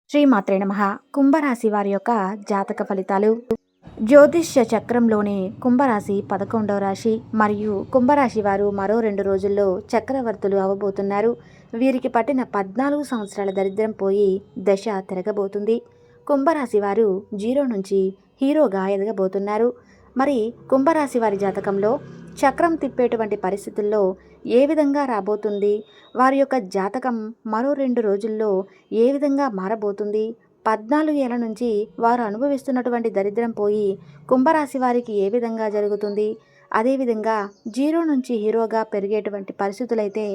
శ్రీమాత్రే నమః. కుంభరాశి వారి యొక్క జాతక ఫలితాలు. జ్యోతిష్య చక్రంలోని కుంభరాశి 11వ రాశి మరియు కుంభరాశి వారు మరో 2 రోజుల్లో చక్రవర్తులు అవ్వబోతున్నారు. వీరికి పట్టిన 14 సంవత్సరాల దరిద్రం పోయి దశ తిరగబోతుంది. కుంభరాశి వారు జీరో నుంచి హీరోగా ఎదగబోతున్నారు. మరి కుంభరాశి వారి జాతకంలో చక్రం తిప్పేటువంటి పరిస్థితుల్లో ఏ విధంగా రాబోతుంది, వారి యొక్క జాతకం మరో 2 రోజుల్లో ఏ విధంగా మారబోతుంది, 14 ఏళ్ల నుంచి వారు అనుభవిస్తున్నటువంటి దరిద్రం పోయి కుంభరాశి వారికి ఏ విధంగా జరుగుతుంది, అదేవిధంగా జీరో నుంచి హీరోగా పెరిగేటువంటి పరిస్థితులైతే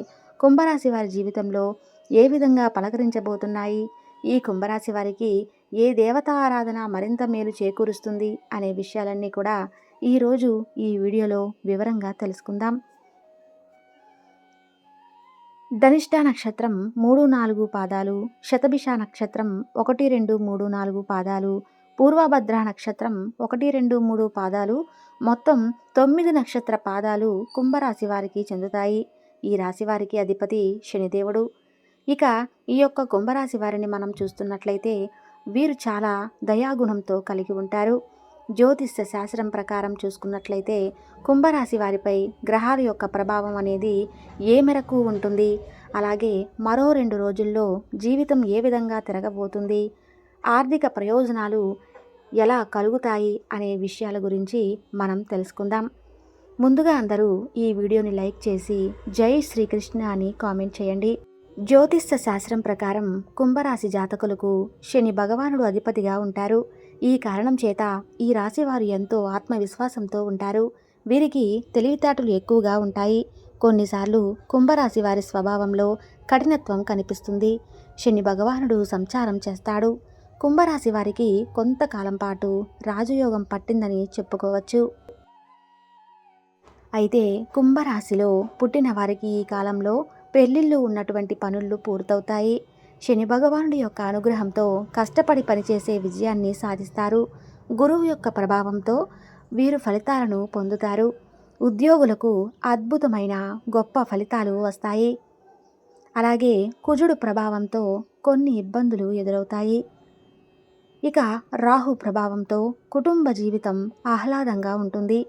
కుంభరాశి వారి జీవితంలో ఏ విధంగా పలకరించబోతున్నాయి, ఈ కుంభరాశి వారికి ఏ దేవతా ఆరాధన మరింత మేలు చేకూరుస్తుంది అనే విషయాలన్నీ కూడా ఈరోజు ఈ వీడియోలో వివరంగా తెలుసుకుందాం. ధనిష్ట నక్షత్రం 3-4 పాదాలు, శతభిష నక్షత్రం 1, 2, 3, 4 పాదాలు, పూర్వభద్ర నక్షత్రం 1, 2, 3 పాదాలు, మొత్తం 9 నక్షత్ర పాదాలు కుంభరాశి వారికి చెందుతాయి. ఈ రాశి వారికి అధిపతి శనిదేవుడు. ఇక ఈ యొక్క కుంభరాశి వారిని మనం చూస్తున్నట్లయితే వీరు చాలా దయాగుణంతో కలిగి ఉంటారు. జ్యోతిష్య శాస్త్రం ప్రకారం చూసుకున్నట్లయితే కుంభరాశి వారిపై గ్రహాల యొక్క ప్రభావం అనేది ఏ మేరకు ఉంటుంది, అలాగే మరో 2 రోజుల్లో జీవితం ఏ విధంగా తిరగబోతుంది, ఆర్థిక ప్రయోజనాలు ఎలా కలుగుతాయి అనే విషయాల గురించి మనం తెలుసుకుందాం. ముందుగా అందరూ ఈ వీడియోని లైక్ చేసి జై శ్రీకృష్ణ అని కామెంట్ చేయండి. జ్యోతిష్య శాస్త్రం ప్రకారం కుంభరాశి జాతకులకు శని భగవానుడు అధిపతిగా ఉంటారు. ఈ కారణం చేత ఈ రాశి వారు ఎంతో ఆత్మవిశ్వాసంతో ఉంటారు. వీరికి తెలివితేటలు ఎక్కువగా ఉంటాయి. కొన్నిసార్లు కుంభరాశి వారి స్వభావంలో కఠినత్వం కనిపిస్తుంది. శని భగవానుడు సంచారం చేస్తాడు. కుంభరాశి వారికి కొంతకాలం పాటు రాజయోగం పట్టిందని చెప్పుకోవచ్చు. అయితే కుంభరాశిలో పుట్టిన వారికి ఈ కాలంలో పెళ్లిళ్ళు ఉన్నటువంటి పనులు పూర్తవుతాయి. శని భగవానుడి యొక్క అనుగ్రహంతో కష్టపడి పనిచేసే విజయాన్ని సాధిస్తారు. గురువు యొక్క ప్రభావంతో వీరు ఫలితాలను పొందుతారు. ఉద్యోగులకు అద్భుతమైన గొప్ప ఫలితాలు వస్తాయి. అలాగే కుజుడు ప్రభావంతో కొన్ని ఇబ్బందులు ఎదురవుతాయి. ఇక రాహు ప్రభావంతో కుటుంబ జీవితం ఆహ్లాదంగా ఉంటుంది.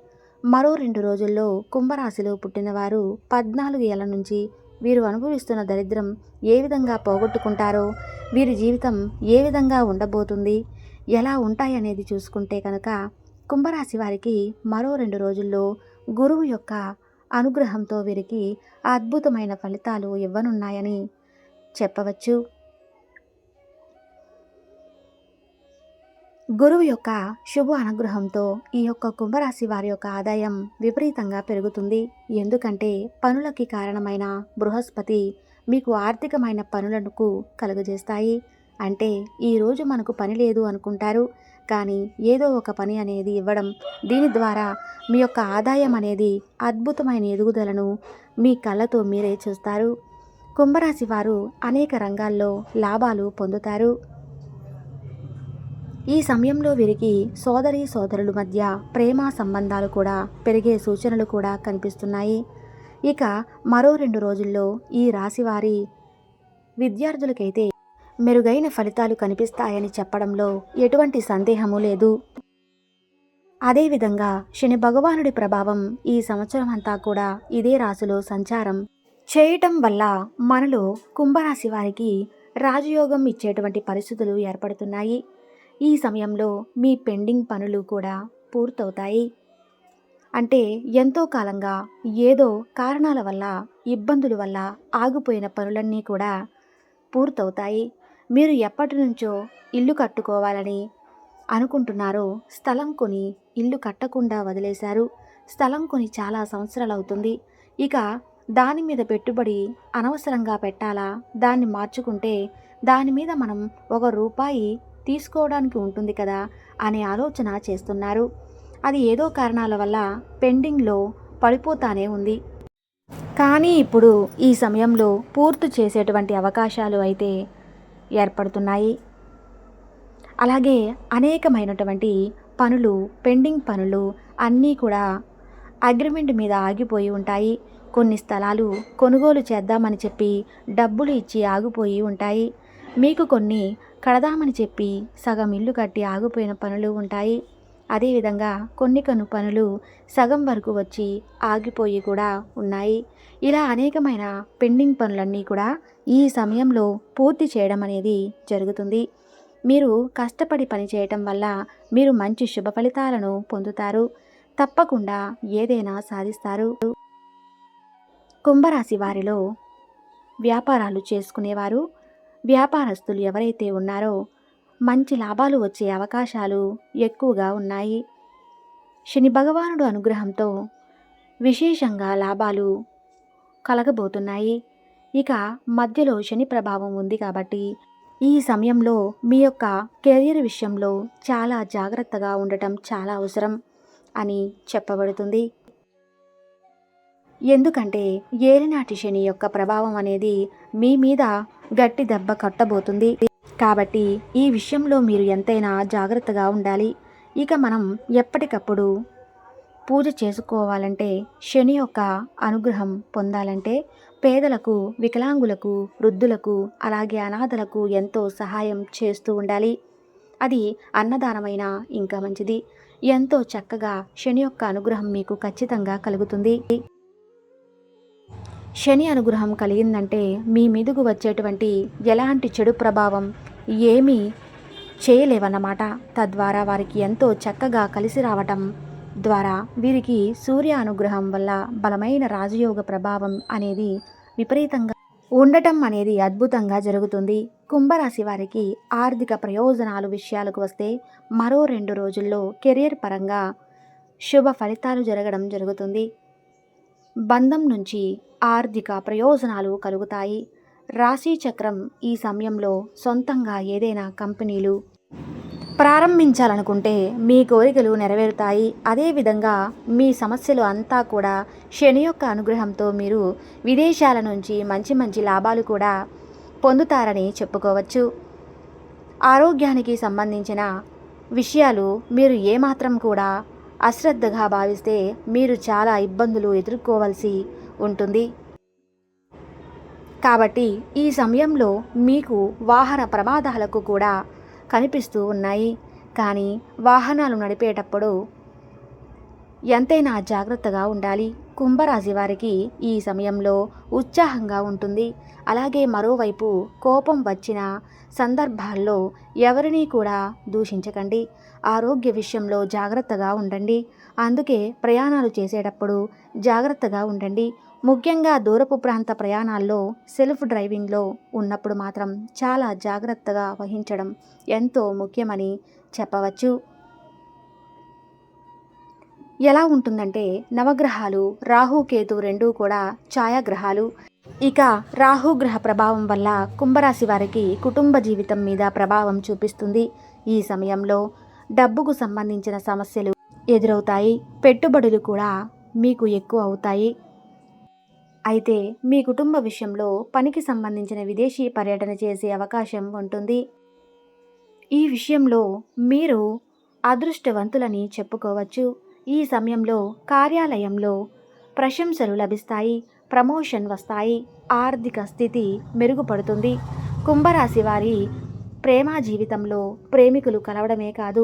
మరో 2 రోజుల్లో కుంభరాశిలో పుట్టినవారు 14 ఏళ్ల నుంచి వీరు అనుభవిస్తున్న దరిద్రం ఏ విధంగా పోగొట్టుకుంటారో, వీరి జీవితం ఏ విధంగా ఉండబోతుంది, ఎలా ఉంటాయనేది చూసుకుంటే కనుక కుంభరాశి వారికి మరో 2 రోజుల్లో గురువు యొక్క అనుగ్రహంతో వీరికి అద్భుతమైన ఫలితాలు ఇవ్వనున్నాయని చెప్పవచ్చు. గురువు యొక్క శుభ అనుగ్రహంతో ఈ యొక్క కుంభరాశి వారి యొక్క ఆదాయం విపరీతంగా పెరుగుతుంది. ఎందుకంటే పనులకి కారణమైన బృహస్పతి మీకు ఆర్థికమైన పనులకు కలుగజేస్తాయి. అంటే ఈరోజు మనకు పని లేదు అనుకుంటారు, కానీ ఏదో ఒక పని అనేది ఇవ్వడం, దీని ద్వారా మీ యొక్క ఆదాయం అనేది అద్భుతమైన ఎదుగుదలను మీ కళ్ళతో మీరే చూస్తారు. కుంభరాశి వారు అనేక రంగాల్లో లాభాలు పొందుతారు. ఈ సమయంలో వీరికి సోదరి సోదరుల మధ్య ప్రేమ సంబంధాలు కూడా పెరిగే సూచనలు కూడా కనిపిస్తున్నాయి. ఇక మరో 2 రోజుల్లో ఈ రాశివారి విద్యార్థులకైతే మెరుగైన ఫలితాలు కనిపిస్తాయని చెప్పడంలో ఎటువంటి సందేహము లేదు. అదేవిధంగా శని భగవానుడి ప్రభావం ఈ సంవత్సరం అంతా కూడా ఇదే రాశిలో సంచారం చేయటం వల్ల మనలో కుంభరాశి వారికి రాజయోగం ఇచ్చేటువంటి పరిస్థితులు ఏర్పడుతున్నాయి. ఈ సమయంలో మీ పెండింగ్ పనులు కూడా పూర్తవుతాయి. అంటే ఎంతో కాలంగా ఏదో కారణాల వల్ల, ఇబ్బందుల వల్ల ఆగిపోయిన పనులన్నీ కూడా పూర్తవుతాయి. మీరు ఎప్పటి నుంచో ఇల్లు కట్టుకోవాలని అనుకుంటున్నారో స్థలం కొని ఇల్లు కట్టకుండా వదిలేశారు. స్థలం కొని చాలా సంవత్సరాలు అవుతుంది. ఇక దాని మీద పెట్టుబడి అనవసరంగా పెట్టాలా, దాన్ని మార్చుకుంటే దాని మీద మనం ₹1 తీసుకోవడానికి ఉంటుంది కదా అనే ఆలోచన చేస్తున్నారు. అది ఏదో కారణాల వల్ల పెండింగ్లో పడిపోతానే ఉంది. కానీ ఇప్పుడు ఈ సమయంలో పూర్తి చేసేటువంటి అవకాశాలు అయితే ఏర్పడుతున్నాయి. అలాగే అనేకమైనటువంటి పనులు, పెండింగ్ పనులు అన్నీ కూడా అగ్రిమెంట్ మీద ఆగిపోయి ఉంటాయి. కొన్ని స్థలాలు కొనుగోలు చేద్దామని చెప్పి డబ్బులు ఇచ్చి ఆగిపోయి ఉంటాయి. మీకు కొన్ని కడదామని చెప్పి సగం ఇల్లు కట్టి ఆగిపోయిన పనులు ఉంటాయి. అదేవిధంగా కొన్ని పనులు సగం వరకు వచ్చి ఆగిపోయి కూడా ఉన్నాయి. ఇలా అనేకమైన పెండింగ్ పనులన్నీ కూడా ఈ సమయంలో పూర్తి చేయడం అనేది జరుగుతుంది. మీరు కష్టపడి పని చేయటం వల్ల మీరు మంచి శుభ ఫలితాలను పొందుతారు. తప్పకుండా ఏదైనా సాధిస్తారు. కుంభరాశి వారిలో వ్యాపారాలు చేసుకునేవారు, వ్యాపారస్తులు ఎవరైతే ఉన్నారో మంచి లాభాలు వచ్చే అవకాశాలు ఎక్కువగా ఉన్నాయి. శని భగవానుడు అనుగ్రహంతో విశేషంగా లాభాలు కలగబోతున్నాయి. ఇక మధ్యలో శని ప్రభావం ఉంది కాబట్టి ఈ సమయంలో మీ యొక్క కెరీర్ విషయంలో చాలా జాగ్రత్తగా ఉండటం చాలా అవసరం అని చెప్పబడుతుంది. ఎందుకంటే ఏలినాటి శని యొక్క ప్రభావం అనేది మీ మీద గట్టి దెబ్బ కట్టబోతుంది. కాబట్టి ఈ విషయంలో మీరు ఎంతైనా జాగ్రత్తగా ఉండాలి. ఇక మనం ఎప్పటికప్పుడు పూజ చేసుకోవాలంటే, శని యొక్క అనుగ్రహం పొందాలంటే పేదలకు, వికలాంగులకు, వృద్ధులకు, అలాగే అనాథలకు ఎంతో సహాయం చేస్తూ ఉండాలి. అది అన్నదానమైన ఇంకా మంచిది. ఎంతో చక్కగా శని యొక్క అనుగ్రహం మీకు ఖచ్చితంగా కలుగుతుంది. శని అనుగ్రహం కలిగిందంటే మీ మీదకు వచ్చేటువంటి ఎలాంటి చెడు ప్రభావం ఏమీ చేయలేవన్నమాట. తద్వారా వారికి ఎంతో చక్కగా కలిసి రావటం ద్వారా వీరికి సూర్య అనుగ్రహం వల్ల బలమైన రాజయోగ ప్రభావం అనేది విపరీతంగా ఉండటం అనేది అద్భుతంగా జరుగుతుంది. కుంభరాశి వారికి ఆర్థిక ప్రయోజనాలు విషయాలకు వస్తే మరో 2 రోజుల్లో కెరీర్ పరంగా శుభ ఫలితాలు జరగడం జరుగుతుంది. బంధం నుంచి ఆర్థిక ప్రయోజనాలు కలుగుతాయి. రాశి చక్రం ఈ సమయంలో సొంతంగా ఏదైనా కంపెనీలు ప్రారంభించాలనుకుంటే మీ కోరికలు నెరవేరుతాయి. అదేవిధంగా మీ సమస్యలు అంతా కూడా శని యొక్క అనుగ్రహంతో మీరు విదేశాల నుంచి మంచి మంచి లాభాలు కూడా పొందుతారని చెప్పుకోవచ్చు. ఆరోగ్యానికి సంబంధించిన విషయాలు మీరు ఏమాత్రం కూడా అశ్రద్ధగా భావిస్తే మీరు చాలా ఇబ్బందులు ఎదుర్కోవాల్సి ఉంటుంది. కాబట్టి ఈ సమయంలో మీకు వాహన ప్రమాదాలకు కూడా కనిపిస్తూ ఉన్నాయి. కానీ వాహనాలు నడిపేటప్పుడు ఎంతైనా జాగ్రత్తగా ఉండాలి. కుంభరాశి వారికి ఈ సమయంలో ఉత్సాహంగా ఉంటుంది. అలాగే మరోవైపు కోపం వచ్చిన సందర్భాల్లో ఎవరినీ కూడా దూషించకండి. ఆరోగ్య విషయంలో జాగ్రత్తగా ఉండండి. అందుకే ప్రయాణాలు చేసేటప్పుడు జాగ్రత్తగా ఉండండి. ముఖ్యంగా దూరపు ప్రాంత ప్రయాణాల్లో సెల్ఫ్ డ్రైవింగ్లో ఉన్నప్పుడు మాత్రం చాలా జాగ్రత్తగా వహించడం ఎంతో ముఖ్యమని చెప్పవచ్చు. ఎలా ఉంటుందంటే నవగ్రహాలు రాహుకేతు రెండూ కూడా ఛాయాగ్రహాలు. ఇక రాహుగ్రహ ప్రభావం వల్ల కుంభరాశి వారికి కుటుంబ జీవితం మీద ప్రభావం చూపిస్తుంది. ఈ సమయంలో డబ్బుకు సంబంధించిన సమస్యలు ఎదురవుతాయి. పెట్టుబడులు కూడా మీకు ఎక్కువ అవుతాయి. అయితే మీ కుటుంబ విషయంలో పనికి సంబంధించిన విదేశీ పర్యటన చేసే అవకాశం ఉంటుంది. ఈ విషయంలో మీరు అదృష్టవంతులని చెప్పుకోవచ్చు. ఈ సమయంలో కార్యాలయంలో ప్రశంసలు లభిస్తాయి. ప్రమోషన్ వస్తాయి. ఆర్థిక స్థితి మెరుగుపడుతుంది. కుంభరాశి వారి ప్రేమ జీవితంలో ప్రేమికులు కలవడమే కాదు,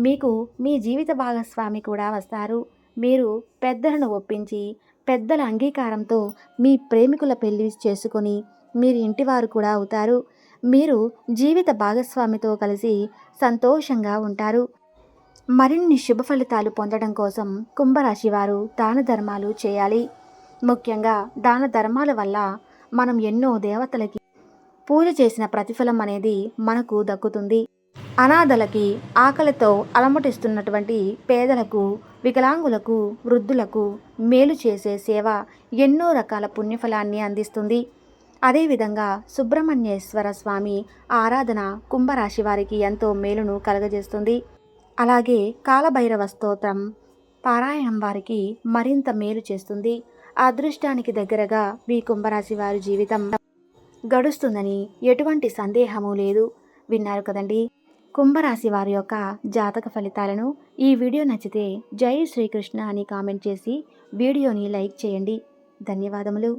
మీకు మీ జీవిత భాగస్వామి కూడా వస్తారు. మీరు పెద్దలను ఒప్పించి పెద్దల అంగీకారంతో మీ ప్రేమికుల పెళ్లి చేసుకొని మీరు ఇంటివారు కూడా అవుతారు. మీరు జీవిత భాగస్వామితో కలిసి సంతోషంగా ఉంటారు. మరిన్ని శుభ ఫలితాలు పొందడం కోసం కుంభరాశి వారు దాన ధర్మాలు చేయాలి. ముఖ్యంగా దాన ధర్మాల వల్ల మనం ఎన్నో దేవతలకి పూజ చేసిన ప్రతిఫలం అనేది మనకు దక్కుతుంది. అనాథలకి, ఆకలితో అలమటిస్తున్నటువంటి పేదలకు, వికలాంగులకు, వృద్ధులకు మేలు చేసే సేవ ఎన్నో రకాల పుణ్యఫలాన్ని అందిస్తుంది. అదేవిధంగా సుబ్రహ్మణ్యేశ్వర స్వామి ఆరాధన కుంభరాశి వారికి ఎంతో మేలును కలగజేస్తుంది. అలాగే కాలభైరవ స్తోత్రం పారాయణం వారికి మరింత మేలు చేస్తుంది. అదృష్టానికి దగ్గరగా మీ కుంభరాశి వారి జీవితం గడుస్తుందని ఎటువంటి సందేహము లేదు. విన్నారు కదండి కుంభరాశి వారి యొక్క జాతక ఫలితాలను. ఈ వీడియో నచ్చితే జై శ్రీకృష్ణ అని కామెంట్ చేసి వీడియోని లైక్ చేయండి. ధన్యవాదములు.